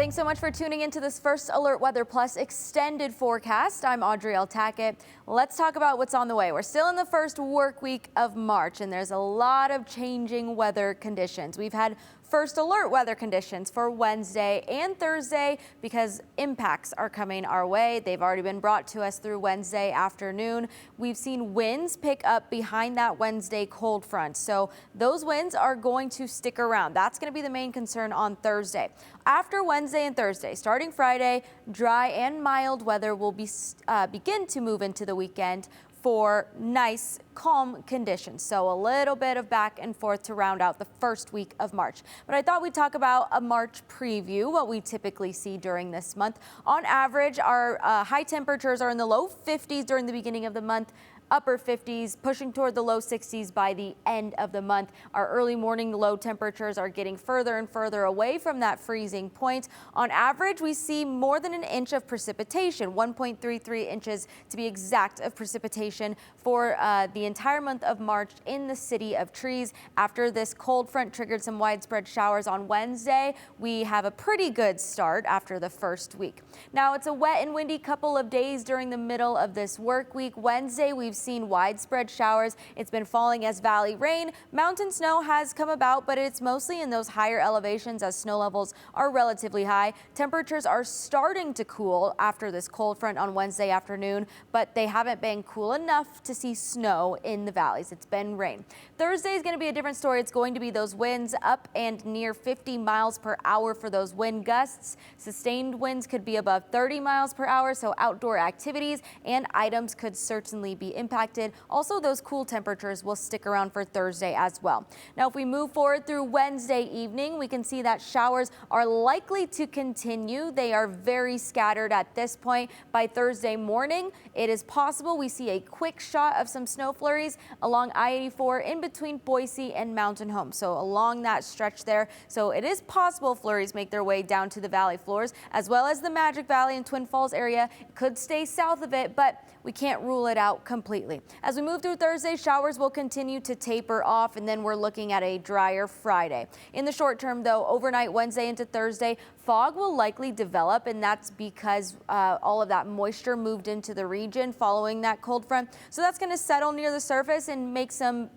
Thanks so much for tuning into this First Alert Weather Plus extended forecast. I'm Audrielle Tackett. Let's talk about what's on the way. We're still in the first work week of March, and there's a lot of changing weather conditions. We've had first alert weather conditions for Wednesday and Thursday because impacts are coming our way. They've already been brought to us through Wednesday afternoon. We've seen winds pick up behind that Wednesday cold front, so those winds are going to stick around. That's going to be the main concern on Thursday. After Wednesday and Thursday, starting Friday, dry and mild weather will begin to move into the weekend for nice, calm conditions. So a little bit of back and forth to round out the first week of March. But I thought we'd talk about a March preview, what we typically see during this month. On average, our high temperatures are in the low 50s during the beginning of the month, upper 50s, pushing toward the low 60s by the end of the month. Our early morning low temperatures are getting further and further away from that freezing point. On average, we see more than an inch of precipitation, 1.33 inches to be exact of precipitation for the entire month of March in the city of trees. After this cold front triggered some widespread showers on Wednesday, we have a pretty good start after the first week. Now, it's a wet and windy couple of days during the middle of this work week. Wednesday, we've seen widespread showers. It's been falling as valley rain. Mountain snow has come about, but it's mostly in those higher elevations as snow levels are relatively high. Temperatures are starting to cool after this cold front on Wednesday afternoon, but they haven't been cool enough to see snow in the valleys. It's been rain. Thursday is going to be a different story. It's going to be those winds up and near 50 miles per hour for those wind gusts. Sustained winds could be above 30 miles per hour, so outdoor activities and items could certainly be impacted. Also, those cool temperatures will stick around for Thursday as well. Now, if we move forward through Wednesday evening, we can see that showers are likely to continue. They are very scattered at this point. By Thursday morning, it is possible we see a quick shot of some snow flurries along I-84 in between Boise and Mountain Home. So along that stretch there. So it is possible flurries make their way down to the valley floors as well as the Magic Valley and Twin Falls area. It could stay south of it, but we can't rule it out completely. As we move through Thursday, showers will continue to taper off, and then we're looking at a drier Friday. In the short term, though, overnight Wednesday into Thursday, fog will likely develop, and that's because all of that moisture moved into the region following that cold front. So that's going to settle near the surface and make some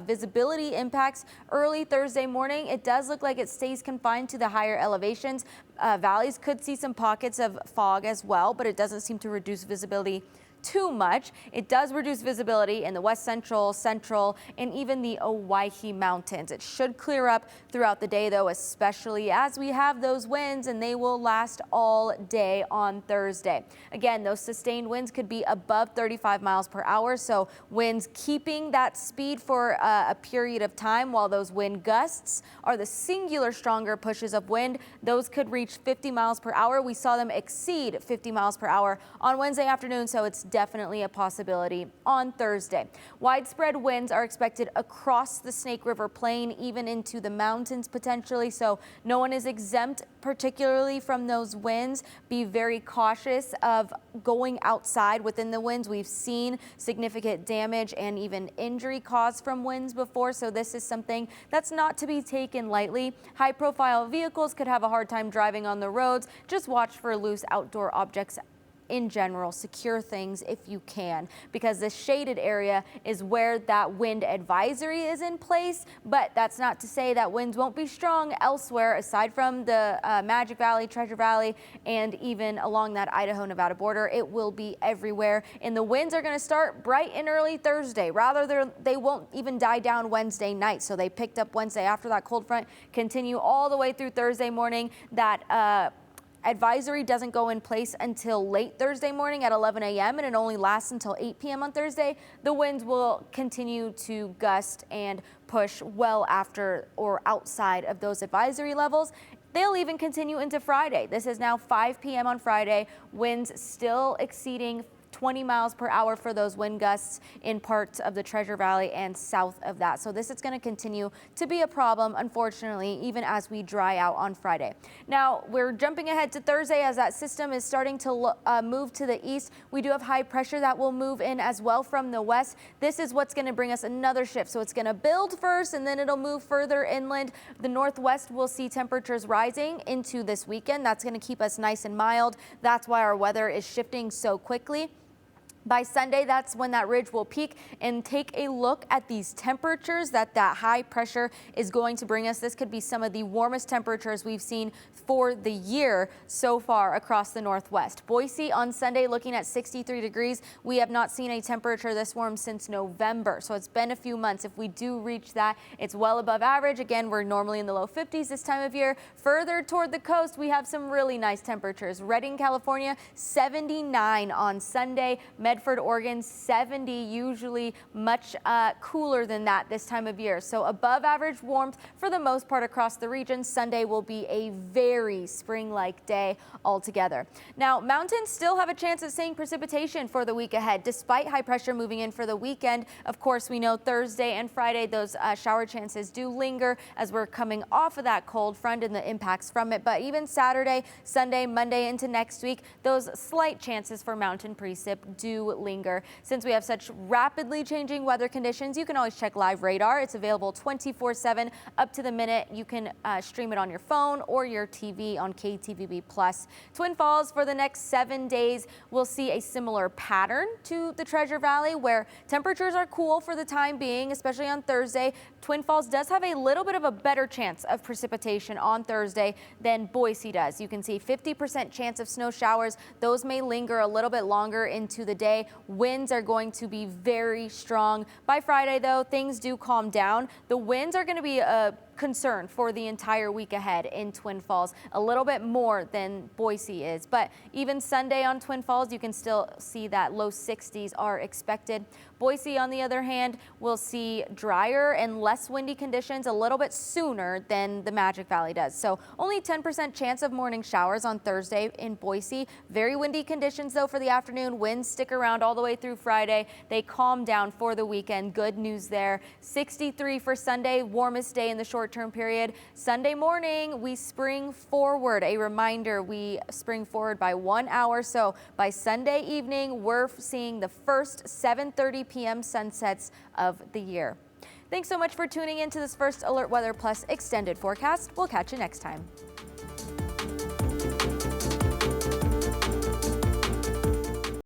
visibility impacts early Thursday morning. It does look like it stays confined to the higher elevations. Valleys could see some pockets of fog as well, but it doesn't seem to reduce visibility too much. It does reduce visibility in the west central, and even the Owyhee Mountains. It should clear up throughout the day, though, especially as we have those winds, and they will last all day on Thursday. Again, those sustained winds could be above 35 miles per hour, so winds keeping that speed for a period of time, while those wind gusts are the singular stronger pushes of wind. Those could reach 50 miles per hour. We saw them exceed 50 miles per hour on Wednesday afternoon, so it's definitely a possibility on Thursday. Widespread winds are expected across the Snake River Plain, even into the mountains potentially, so no one is exempt particularly from those winds. Be very cautious of going outside within the winds. We've seen significant damage and even injury caused from winds before, so this is something that's not to be taken lightly. High-profile vehicles could have a hard time driving on the roads. Just watch for loose outdoor objects in general. Secure things if you can, because the shaded area is where that wind advisory is in place, but that's not to say that winds won't be strong elsewhere aside from the Magic Valley, Treasure Valley, and even along that Idaho-Nevada border. It will be everywhere, and the winds are going to start bright and early Thursday. They won't even die down Wednesday night, so they picked up Wednesday after that cold front, continue all the way through Thursday morning. That advisory doesn't go in place until late Thursday morning at 11 a.m. and it only lasts until 8 p.m. on Thursday. The winds will continue to gust and push well after or outside of those advisory levels. They'll even continue into Friday. This is now 5 p.m. on Friday. Winds still exceeding 20 miles per hour for those wind gusts in parts of the Treasure Valley and south of that. So this is going to continue to be a problem, unfortunately, even as we dry out on Friday. Now, we're jumping ahead to Thursday as that system is starting to move to the east. We do have high pressure that will move in as well from the west. This is what's going to bring us another shift. So it's going to build first and then it'll move further inland. The northwest will see temperatures rising into this weekend. That's going to keep us nice and mild. That's why our weather is shifting so quickly. By Sunday, that's when that ridge will peak, and take a look at these temperatures that high pressure is going to bring us. This could be some of the warmest temperatures we've seen for the year so far across the northwest. Boise on Sunday looking at 63 degrees. We have not seen a temperature this warm since November, so it's been a few months. If we do reach that, it's well above average. Again, we're normally in the low 50s this time of year. Further toward the coast, we have some really nice temperatures. Redding, California, 79 on Sunday. Medford, Oregon, 70, usually much cooler than that this time of year. So above average warmth for the most part across the region. Sunday will be a very spring-like day altogether. Now, mountains still have a chance at seeing precipitation for the week ahead, despite high pressure moving in for the weekend. Of course, we know Thursday and Friday, those shower chances do linger as we're coming off of that cold front and the impacts from it. But even Saturday, Sunday, Monday into next week, those slight chances for mountain precip do linger. Since we have such rapidly changing weather conditions, you can always check live radar. It's available 24/7 up to the minute. You can stream it on your phone or your TV on KTVB Plus. Twin Falls for the next 7 days, we'll see a similar pattern to the Treasure Valley where temperatures are cool for the time being, especially on Thursday. Twin Falls does have a little bit of a better chance of precipitation on Thursday than Boise does. You can see 50% chance of snow showers. Those may linger a little bit longer into the day. Winds are going to be very strong. By Friday, though, things do calm down. The winds are going to be a concern for the entire week ahead in Twin Falls, a little bit more than Boise is. But even Sunday on Twin Falls, you can still see that low 60s are expected. Boise, on the other hand, will see drier and less windy conditions a little bit sooner than the Magic Valley does. So only 10% chance of morning showers on Thursday in Boise. Very windy conditions, though, for the afternoon. Winds stick around all the way through Friday. They calm down for the weekend. Good news there. 63 for Sunday, warmest day in the short-term period. Sunday morning, we spring forward. A reminder, we spring forward by 1 hour. So by Sunday evening, we're seeing the first 7:30 p.m. sunsets of the year. Thanks so much for tuning in to this First Alert Weather Plus extended forecast. We'll catch you next time.